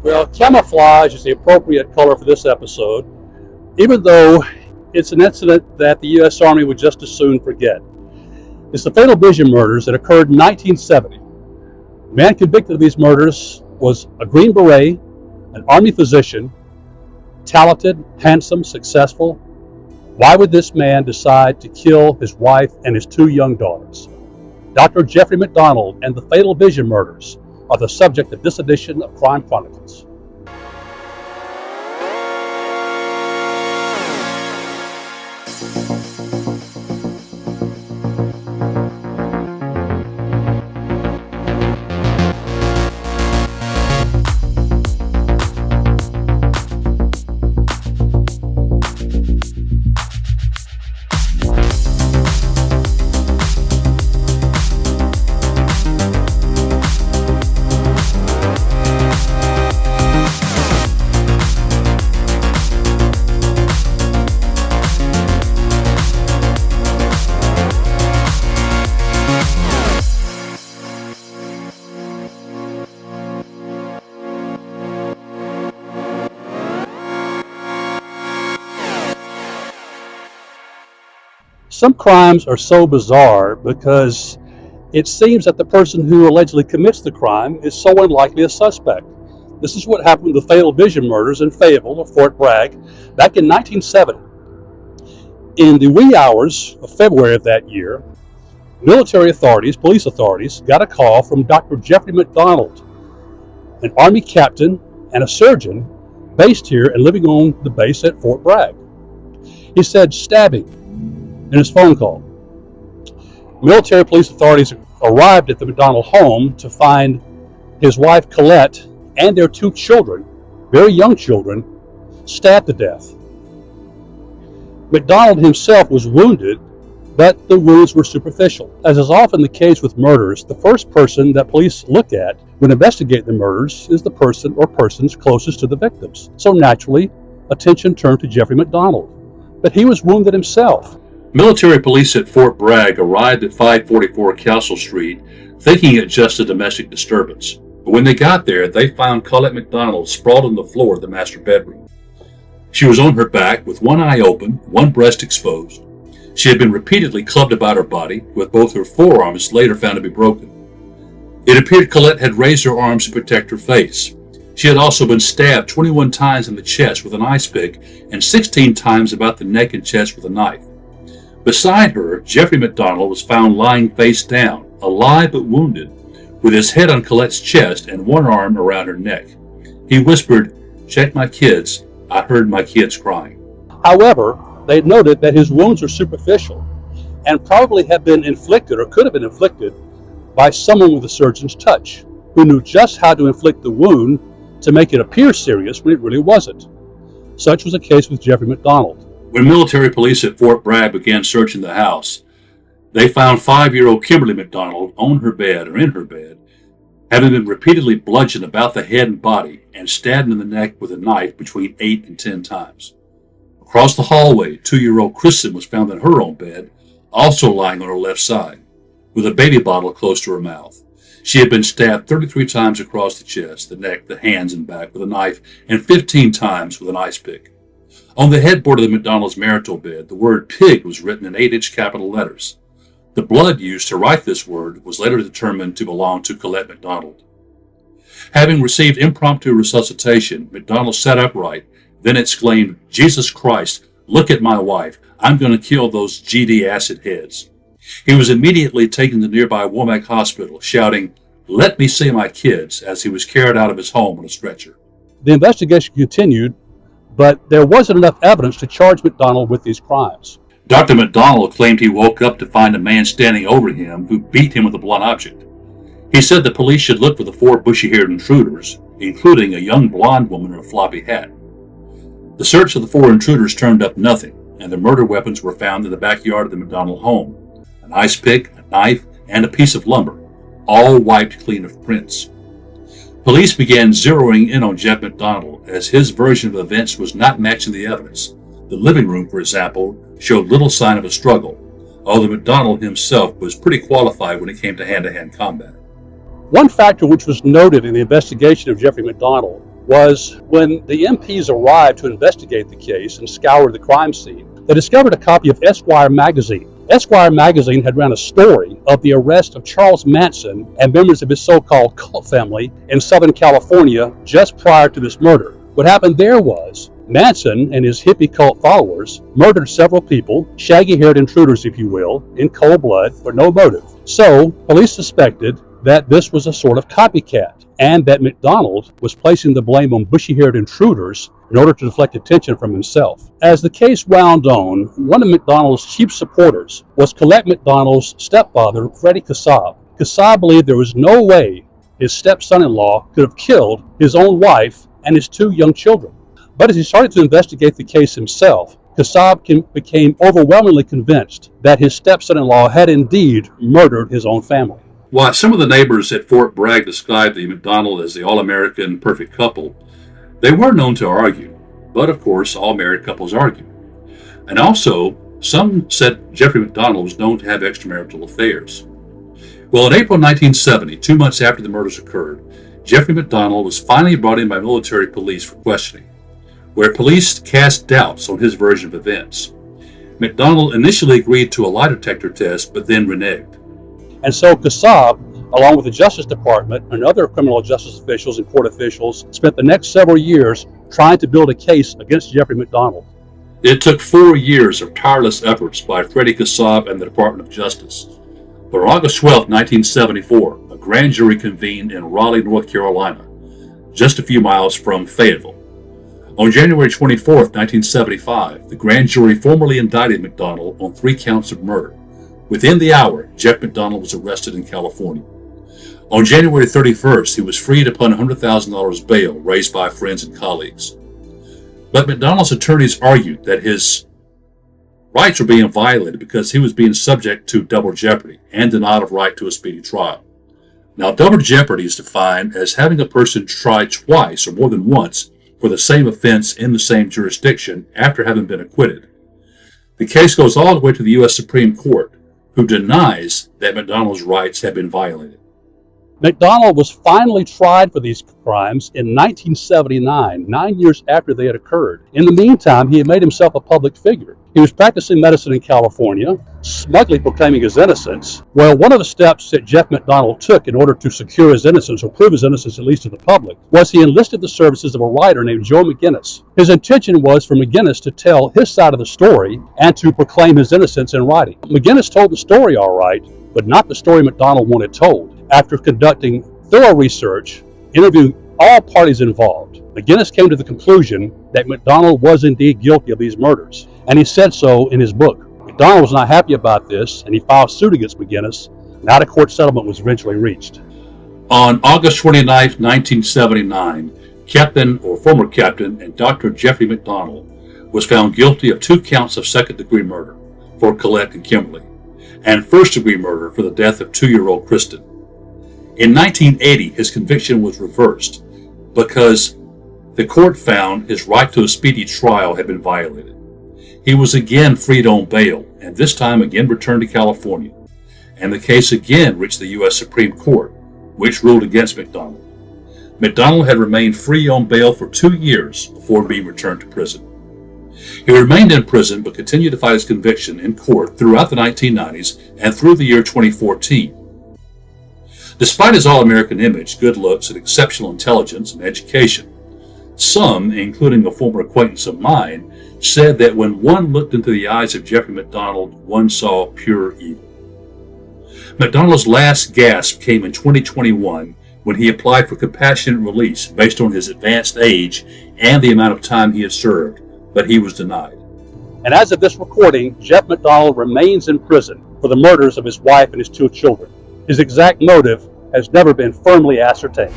Well, camouflage is the appropriate color for this episode, even though it's an incident that the U.S. Army would just as soon forget. It's the fatal vision murders that occurred in 1970. The man convicted of these murders was a Green Beret, an Army physician, talented, handsome, successful. Why would this man decide to kill his wife and his two young daughters? Dr. Jeffrey MacDonald and the fatal vision murders are the subject of this edition of Crime Chronicles. Some crimes are so bizarre because it seems that the person who allegedly commits the crime is so unlikely a suspect. This is what happened with the fatal vision murders in Fayetteville or Fort Bragg back in 1970. In the wee hours of February of that year, military authorities, police authorities, got a call from Dr. Jeffrey MacDonald, an Army captain and a surgeon based here and living on the base at Fort Bragg. He said stabbing in his phone call. Military police authorities arrived at the MacDonald home to find his wife Colette and their two children, very young children, stabbed to death. MacDonald himself was wounded, but the wounds were superficial. As is often the case with murders, the first person that police look at when investigating the murders is the person or persons closest to the victims. So naturally, attention turned to Jeffrey MacDonald, but he was wounded himself. Military police at Fort Bragg arrived at 544 Castle Street thinking it just a domestic disturbance. But when they got there, they found Colette MacDonald sprawled on the floor of the master bedroom. She was on her back with one eye open, one breast exposed. She had been repeatedly clubbed about her body, with both her forearms later found to be broken. It appeared Colette had raised her arms to protect her face. She had also been stabbed 21 times in the chest with an ice pick and 16 times about the neck and chest with a knife. Beside her, Jeffrey MacDonald was found lying face down, alive but wounded, with his head on Colette's chest and one arm around her neck. He whispered, "Check my kids. I heard my kids crying." However, they noted that his wounds are superficial and probably have been inflicted or could have been inflicted by someone with a surgeon's touch, who knew just how to inflict the wound to make it appear serious when it really wasn't. Such was the case with Jeffrey MacDonald. When military police at Fort Bragg began searching the house, they found 5-year-old Kimberly MacDonald on her bed or in her bed, having been repeatedly bludgeoned about the head and body and stabbed in the neck with a knife between 8 and 10 times. Across the hallway, 2-year-old Kristen was found in her own bed, also lying on her left side, with a baby bottle close to her mouth. She had been stabbed 33 times across the chest, the neck, the hands, and back with a knife, and 15 times with an ice pick. On the headboard of the MacDonald's marital bed, the word pig was written in 8-inch capital letters. The blood used to write this word was later determined to belong to Colette MacDonald. Having received impromptu resuscitation, MacDonald sat upright, then exclaimed, "Jesus Christ, look at my wife. I'm going to kill those GD acid heads." He was immediately taken to nearby Womack Hospital, shouting, "Let me see my kids," as he was carried out of his home on a stretcher. The investigation continued, but there wasn't enough evidence to charge MacDonald with these crimes. Dr. MacDonald claimed he woke up to find a man standing over him who beat him with a blunt object. He said the police should look for the 4 bushy-haired intruders, including a young blonde woman in a floppy hat. The search of the 4 intruders turned up nothing, and their murder weapons were found in the backyard of the MacDonald home: an ice pick, a knife, and a piece of lumber, all wiped clean of prints. Police began zeroing in on Jeff MacDonald, as his version of events was not matching the evidence. The living room, for example, showed little sign of a struggle, although MacDonald himself was pretty qualified when it came to hand-to-hand combat. One factor which was noted in the investigation of Jeffrey MacDonald was when the MPs arrived to investigate the case and scoured the crime scene, they discovered a copy of Esquire magazine. Esquire magazine had ran a story of the arrest of Charles Manson and members of his so-called cult family in Southern California just prior to this murder. What happened there was Manson and his hippie cult followers murdered several people, shaggy-haired intruders, if you will, in cold blood for no motive. So, police suspected that this was a sort of copycat, and that MacDonald was placing the blame on bushy-haired intruders in order to deflect attention from himself. As the case wound on, one of MacDonald's chief supporters was Colette MacDonald's stepfather, Freddie Kassab. Kassab believed there was no way his stepson-in-law could have killed his own wife and his two young children. But as he started to investigate the case himself, Kassab became overwhelmingly convinced that his stepson-in-law had indeed murdered his own family. While some of the neighbors at Fort Bragg described the MacDonald as the all-American perfect couple, they were known to argue. But of course, all married couples argue. And also, some said Jeffrey MacDonald was known to have extramarital affairs. Well, in April 1970, 2 months after the murders occurred, Jeffrey MacDonald was finally brought in by military police for questioning, where police cast doubts on his version of events. MacDonald initially agreed to a lie detector test, but then reneged. And so Kassab, along with the Justice Department and other criminal justice officials and court officials, spent the next several years trying to build a case against Jeffrey MacDonald. It took 4 years of tireless efforts by Freddie Kassab and the Department of Justice. But on August 12, 1974, a grand jury convened in Raleigh, North Carolina, just a few miles from Fayetteville. On January 24, 1975, the grand jury formally indicted MacDonald on 3 counts of murder. Within the hour, Jeff MacDonald was arrested in California. On January 31st, he was freed upon $100,000 bail raised by friends and colleagues. But MacDonald's attorneys argued that his rights were being violated because he was being subject to double jeopardy and denied of right to a speedy trial. Now, double jeopardy is defined as having a person tried twice or more than once for the same offense in the same jurisdiction after having been acquitted. The case goes all the way to the U.S. Supreme Court, who denies that MacDonald's rights have been violated. MacDonald was finally tried for these crimes in 1979, 9 years after they had occurred. In the meantime, he had made himself a public figure. He was practicing medicine in California, smugly proclaiming his innocence. Well, one of the steps that Jeff MacDonald took in order to secure his innocence, or prove his innocence at least to the public, was he enlisted the services of a writer named Joe McGinnis. His intention was for McGinnis to tell his side of the story and to proclaim his innocence in writing. McGinnis told the story all right, but not the story MacDonald wanted told. After conducting thorough research, interviewing all parties involved, McGinnis came to the conclusion that MacDonald was indeed guilty of these murders, and he said so in his book. MacDonald was not happy about this, and he filed suit against McGinnis, and out-of-court settlement was eventually reached. On August 29, 1979, former Captain and Dr. Jeffrey MacDonald was found guilty of 2 counts of second-degree murder for Colette and Kimberly, and first-degree murder for the death of 2-year-old Kristen. In 1980, his conviction was reversed because the court found his right to a speedy trial had been violated. He was again freed on bail, and this time again returned to California, and the case again reached the U.S. Supreme Court, which ruled against MacDonald. MacDonald had remained free on bail for 2 years before being returned to prison. He remained in prison but continued to fight his conviction in court throughout the 1990s and through the year 2014. Despite his all-American image, good looks, and exceptional intelligence and education, some, including a former acquaintance of mine, said that when one looked into the eyes of Jeffrey MacDonald, one saw pure evil. MacDonald's last gasp came in 2021 when he applied for compassionate release based on his advanced age and the amount of time he had served, but he was denied. And as of this recording, Jeff MacDonald remains in prison for the murders of his wife and his 2 children. His exact motive has never been firmly ascertained.